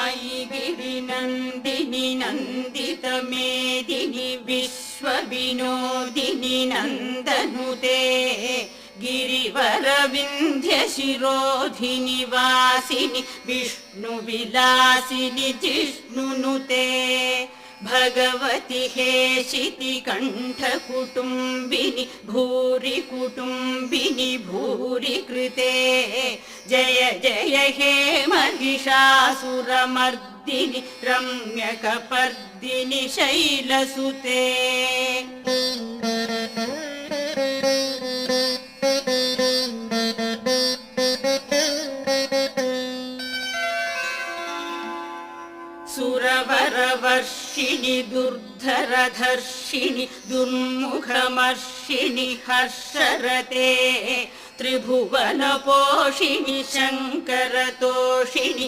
अयि गिरिनन्दिनि नन्दितमेदिनि विश्वविनोदिनि नन्दनुते गिरिवरविन्ध्यशिरोधिनि वासिनि विष्णुविलासिनि जिष्णुनुते भगवति हेशिति कण्ठकुटुम्बिनि भूरि कुटुम्बिनि भूरि कृते जय जय हे महिषासुरमर्दिनि रम्यकपर्दिनि शैलसुते सुरवरवर्षिणि दुर्धरधर्षिणि दुर्मुखमर्षिणि हर्षरते त्रिभुवनपोषिणि शङ्करतोषिणि